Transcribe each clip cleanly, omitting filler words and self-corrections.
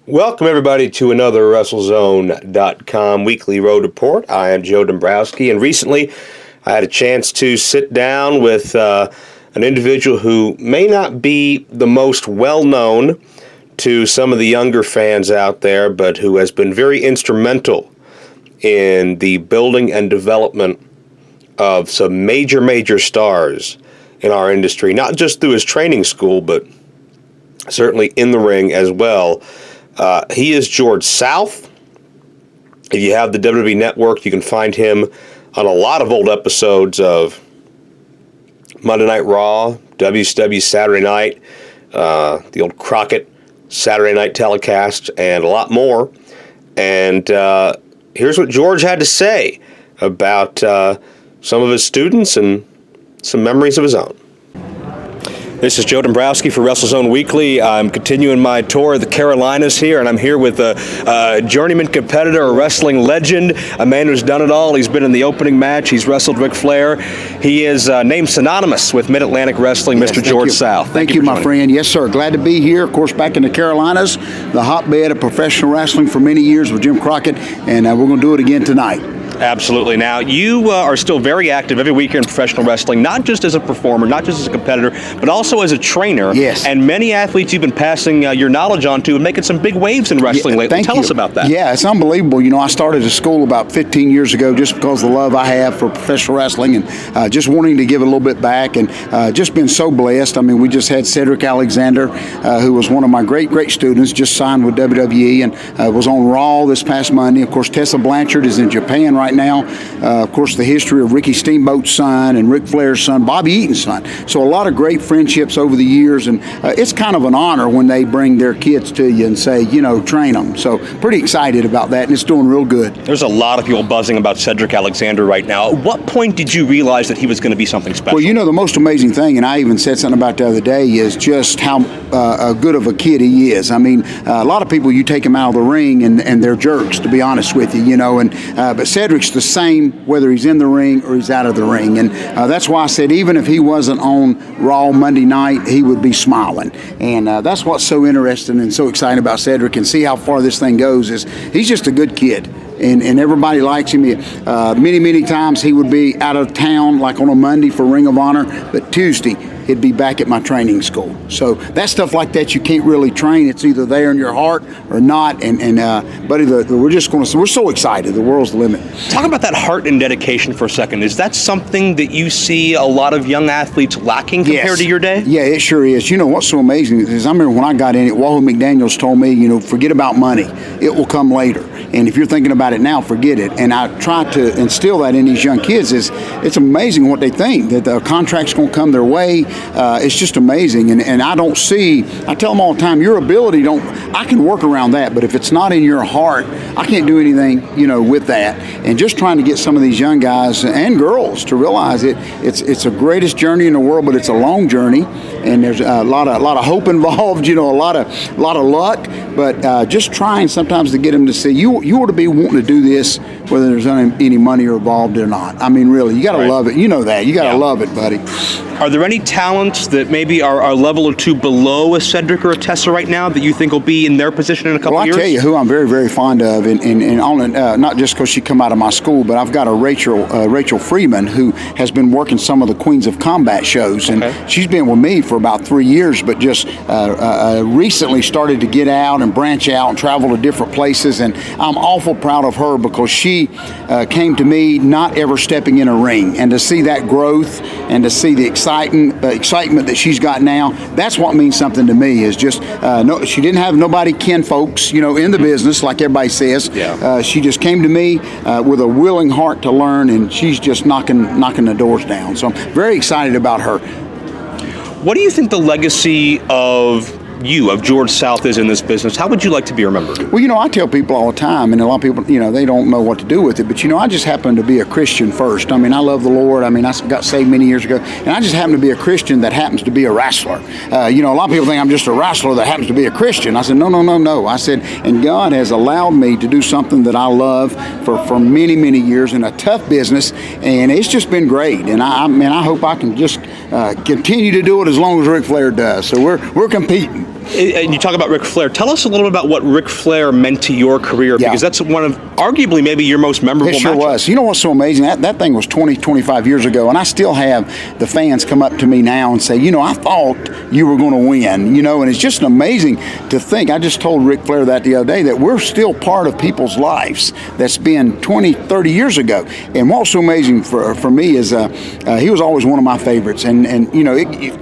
Welcome, everybody, to another Wrestlezone.com weekly road report. I am Joe Dombrowski, and recently I had a chance to sit down with an individual who may not be the most well-known to some of the younger fans out there, but who has been very instrumental in the building and development of some major stars in our industry, not just through his training school, but certainly in the ring as well. He is George South. If you have the WWE Network, you can find him on a lot of old episodes of Monday Night Raw, WCW Saturday Night, the old Crockett Saturday Night telecast, and a lot more. And here's what George had to say about some of his students and some memories of his own. This is Joe Dombrowski for Wrestlezone Weekly. I'm continuing my tour of the Carolinas here, and I'm here with a journeyman competitor, a wrestling legend, a man who's done it all. He's been in the opening match. He's wrestled Ric Flair. He is named synonymous with Mid-Atlantic Wrestling, yes, Mr. George South. Thank you, my friend. Yes, sir. Glad to be here. Of course, back in the Carolinas, the hotbed of professional wrestling for many years with Jim Crockett, and we're going to do it again tonight. Absolutely. Now, you are still very active every week here in professional wrestling, not just as a performer, not just as a competitor, but also as a trainer. Yes. And many athletes you've been passing your knowledge on to and making some big waves in wrestling lately. Tell us about that. Yeah, it's unbelievable. You know, I started a school about 15 years ago just because of the love I have for professional wrestling and just wanting to give a little bit back, and just been so blessed. I mean, we just had Cedric Alexander, who was one of my great students, just signed with WWE and was on Raw this past Monday. Of course, Tessa Blanchard is in Japan right now. Of course, the history of Ricky Steamboat's son and Ric Flair's son, Bobby Eaton's son. So a lot of great friendships over the years, and it's kind of an honor when they bring their kids to you and say, you know, train them. So pretty excited about that, and it's doing real good. There's a lot of people buzzing about Cedric Alexander right now. At what point did you realize that he was going to be something special? Well, you know, the most amazing thing, and I even said something about the other day, is just how good of a kid he is. I mean, a lot of people, you take him out of the ring and they're jerks, to be honest with you, you know, and but Cedric's the same whether he's in the ring or he's out of the ring, and that's why I said even if he wasn't on Raw Monday night, he would be smiling, and that's what's so interesting and so exciting about Cedric, and see how far this thing goes. Is he's just a good kid, and everybody likes him. Many times he would be out of town, like on a Monday for Ring of Honor, but Tuesday he'd be back at my training school. So that stuff like that you can't really train. It's either there in your heart or not. Buddy, we're so excited. The world's the limit. Talk about that heart and dedication for a second. Is that something that you see a lot of young athletes lacking compared to your day? Yeah, it sure is. You know what's so amazing is I remember when I got in it, Wahoo McDaniels told me, you know, forget about money. It will come later. And if you're thinking about it now, forget it. And I try to instill that in these young kids. It's amazing what they think, that the contract's going to come their way. It's just amazing, and I don't see. I tell them all the time, your ability I can work around that, but if it's not in your heart, I can't do anything, you know, with that. And just trying to get some of these young guys and girls to realize it's the greatest journey in the world, but it's a long journey, and there's a lot of hope involved, you know, a lot of luck, but just trying sometimes to get them to see you ought to be wanting to do this, whether there's any money involved or not. I mean, really, you got to love it. You know that. You got to love it, buddy. Are there any talents that maybe are a level or two below a Cedric or a Tessa right now that you think will be in their position in a couple of years? Well, I tell you who I'm very fond of, and not just because she come out of my school, but I've got a Rachel Freeman who has been working some of the Queens of Combat shows, and she's been with me for about 3 years, but just recently started to get out and branch out and travel to different places, and I'm awful proud of her because she came to me not ever stepping in a ring, and to see that growth and to see the excitement that she's got now, that's what means something to me. Is just she didn't have nobody kin folks, you know, in the business like everybody says. She just came to me with a willing heart to learn, and she's just knocking the doors down. So I'm very excited about her. What do you think the legacy of George South is in this business? How would you like to be remembered? Well, you know, I tell people all the time, and a lot of people, you know, they don't know what to do with it, but, you know, I just happen to be a Christian first. I mean, I love the Lord. I mean, I got saved many years ago, and I just happen to be a Christian that happens to be a wrestler. You know, a lot of people think I'm just a wrestler that happens to be a Christian. I said, no. I said, and God has allowed me to do something that I love for many years in a tough business, and it's just been great. And I hope I can just continue to do it as long as Ric Flair does. So we're competing. And you talk about Ric Flair. Tell us a little bit about what Ric Flair meant to your career, because that's one of arguably maybe your most memorable It sure matches. was. You know what's so amazing? That thing was 20, 25 years ago, and I still have the fans come up to me now and say, I thought you were going to win, and it's just amazing to think. I just told Ric Flair that the other day, that we're still part of people's lives that's been 20, 30 years ago. And what's so amazing for me is he was always one of my favorites. And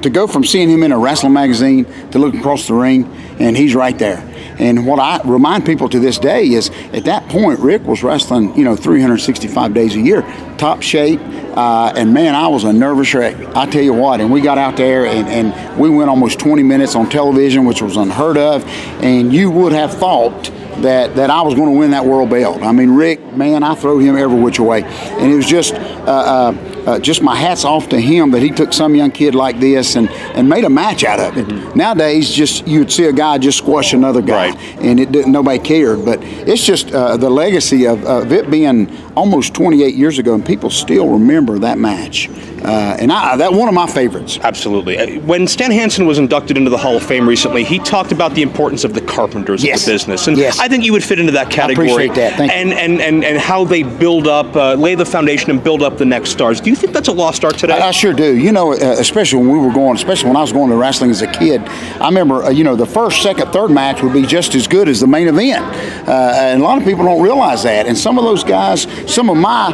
to go from seeing him in a wrestling magazine to look across the ring, and he's right there. And what I remind people to this day is, at that point, Rick was wrestling, 365 days a year, top shape. And man, I was a nervous wreck. I tell you what, and we got out there and we went almost 20 minutes on television, which was unheard of. And you would have thought that I was going to win that world belt. I mean, Rick, man, I throw him every which way. And it was just my hat's off to him that he took some young kid like this and made a match out of it. Mm-hmm. Nowadays, you'd see a guy just squash another guy, and nobody cared. But it's just the legacy of it being almost 28 years ago, and people still remember that match. And that one of my favorites. Absolutely. When Stan Hansen was inducted into the Hall of Fame recently, he talked about the importance of the carpenters of the business, and I think you would fit into that category. I appreciate that. Thank you. And how they build up, lay the foundation, and build up the next stars. Do you think that's a lost art today? I sure do. Especially when especially when I was going to wrestling as a kid, I remember the first, second, third match would be just as good as the main event, and a lot of people don't realize that. And some of those guys, some of my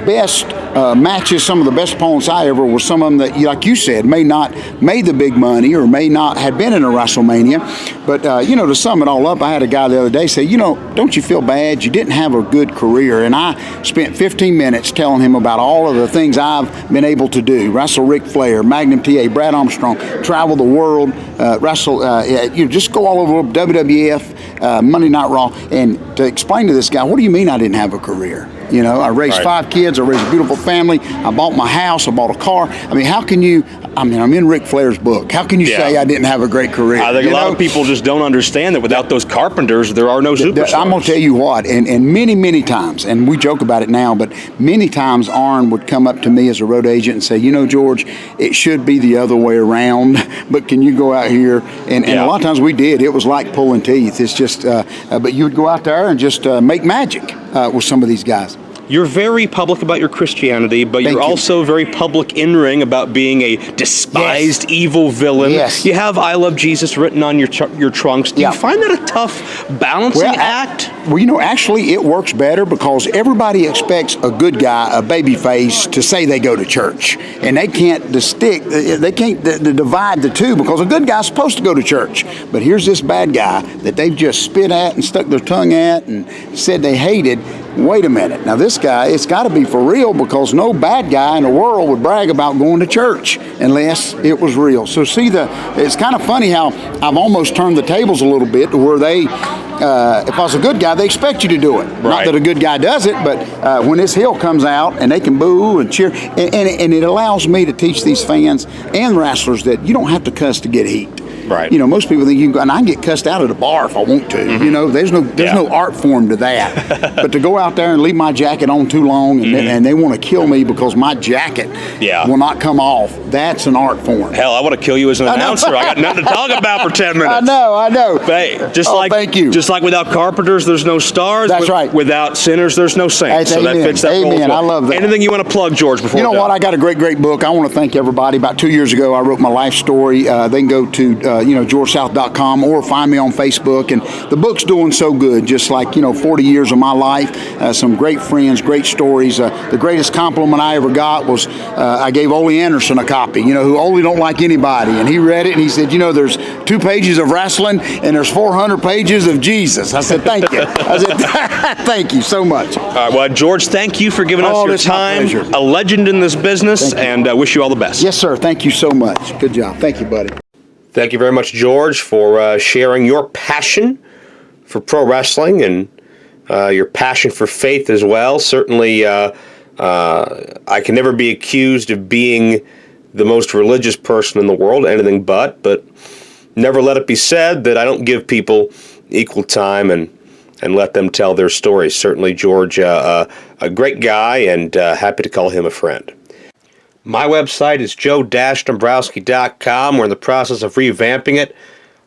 best matches, some of the best opponents I ever were some of them that, like you said, may not made the big money or may not have been in a WrestleMania. But, to sum it all up, I had a guy the other day say, don't you feel bad? You didn't have a good career. And I spent 15 minutes telling him about all of the things I've been able to do. Wrestle Ric Flair, Magnum TA, Brad Armstrong, travel the world, just go all over WWF, Monday Night Raw. And to explain to this guy, what do you mean I didn't have a career? I raised 5 kids. I raised a beautiful family. I bought my house. I bought a car. I mean, how can you? I'm in Ric Flair's book. How can you say I didn't have a great career? I think a lot of people just don't understand that without those carpenters, there are no superstars. I'm going to tell you what, and many, many times, and we joke about it now, but many times Arn would come up to me as a road agent and say, George, it should be the other way around, but can you go out here? And a lot of times we did. It was like pulling teeth. It's just, but you would go out there and just make magic with some of these guys. You're very public about your Christianity, but you're also very public in ring about being a despised evil villain. Yes. You have "I love Jesus" written on your trunks. Do you find that a tough balancing act? Actually, it works better because everybody expects a good guy, a baby face, to say they go to church, and they can't divide the two because a good guy's supposed to go to church. But here's this bad guy that they've just spit at and stuck their tongue at and said they hated. Wait a minute. Now this guy, it's got to be for real because no bad guy in the world would brag about going to church unless it was real. So it's kind of funny how I've almost turned the tables a little bit to where if I was a good guy, they expect you to do it. Right. Not that a good guy does it, but when this heel comes out and they can boo and cheer, and it allows me to teach these fans and wrestlers that you don't have to cuss to get heat. Right. Most people think you can go, and I can get cussed out at a bar if I want to. Mm-hmm. There's no art form to that. But to go out there and leave my jacket on too long and they want to kill me because my jacket will not come off, that's an art form. Hell, I want to kill you as an announcer. I got nothing to talk about for 10 minutes. I know. But thank you. Just like without carpenters, there's no stars. That's right. Without sinners, there's no saints. So amen. That fits that role. Amen. I love that. Anything you want to plug, George, before You know what? I got a great book. I want to thank everybody. About 2 years ago, I wrote my life story. They can go to, GeorgeSouth.com or find me on Facebook. And the book's doing so good, just like, 40 years of my life, some great friends, great stories. The greatest compliment I ever got was I gave Ole Anderson a copy, who Ole don't like anybody. And he read it and he said, there's 2 pages of wrestling and there's 400 pages of Jesus. I said, thank you. I said, thank you so much. All right, well, George, thank you for giving us your time. A legend in this business, and wish you all the best. Yes, sir. Thank you so much. Good job. Thank you, buddy. Thank you very much, George, for sharing your passion for pro wrestling and your passion for faith as well. Certainly, I can never be accused of being the most religious person in the world, anything but never let it be said that I don't give people equal time and let them tell their stories. Certainly, George, a great guy, and happy to call him a friend. My website is joe-dombrowski.com. We're in the process of revamping it.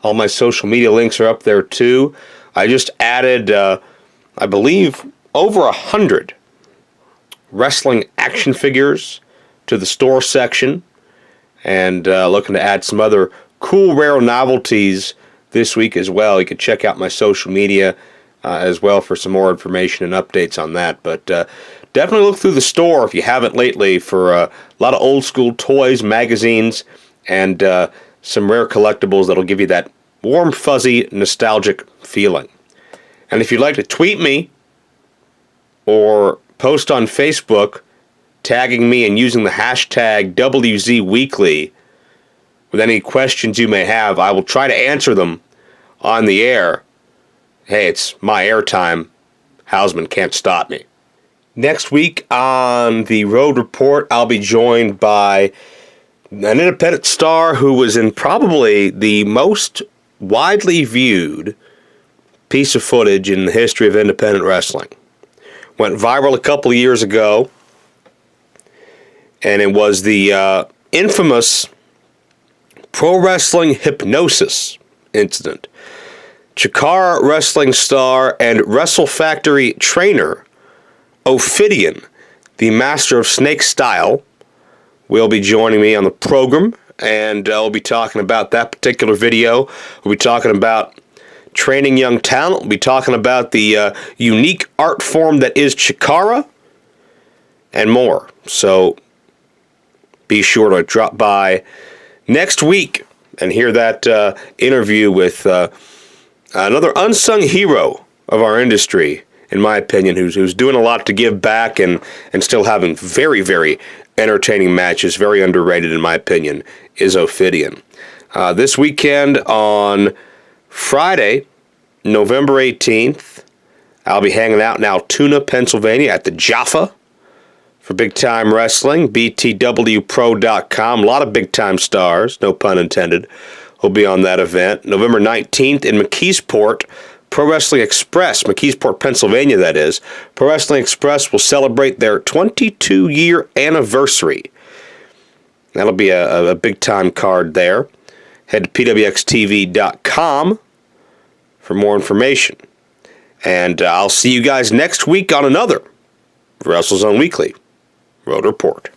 All my social media links are up there too. I just added, I believe, over 100 wrestling action figures to the store section, and looking to add some other cool, rare novelties this week as well. You can check out my social media as well for some more information and updates on that. But definitely look through the store if you haven't lately for a lot of old school toys, magazines, and some rare collectibles that'll give you that warm, fuzzy, nostalgic feeling. And if you'd like to tweet me or post on Facebook tagging me and using the hashtag WZWeekly with any questions you may have, I will try to answer them on the air. Hey, it's my airtime. Hausman can't stop me. Next week on the Road Report, I'll be joined by an independent star who was in probably the most widely viewed piece of footage in the history of independent wrestling. Went viral a couple of years ago, and it was the infamous pro wrestling hypnosis incident. Chikara wrestling star and Wrestle Factory trainer Ophidian, the master of snake style, will be joining me on the program, and we'll be talking about that particular video. We'll be talking about training young talent. We'll be talking about the unique art form that is Chikara, and more. So be sure to drop by next week and hear that interview with another unsung hero of our industry, in my opinion, who's doing a lot to give back and still having very, very entertaining matches, very underrated in my opinion, is Ophidian. This weekend on Friday, November 18th, I'll be hanging out in Altoona, Pennsylvania at the Jaffa for Big Time Wrestling, btwpro.com. A lot of big time stars, no pun intended, will be on that event. November 19th in McKeesport, Pro Wrestling Express, McKeesport, Pennsylvania, that is. Pro Wrestling Express will celebrate their 22-year anniversary. That'll be a big-time card there. Head to pwxtv.com for more information. And I'll see you guys next week on another Wrestlezone Weekly Road Report.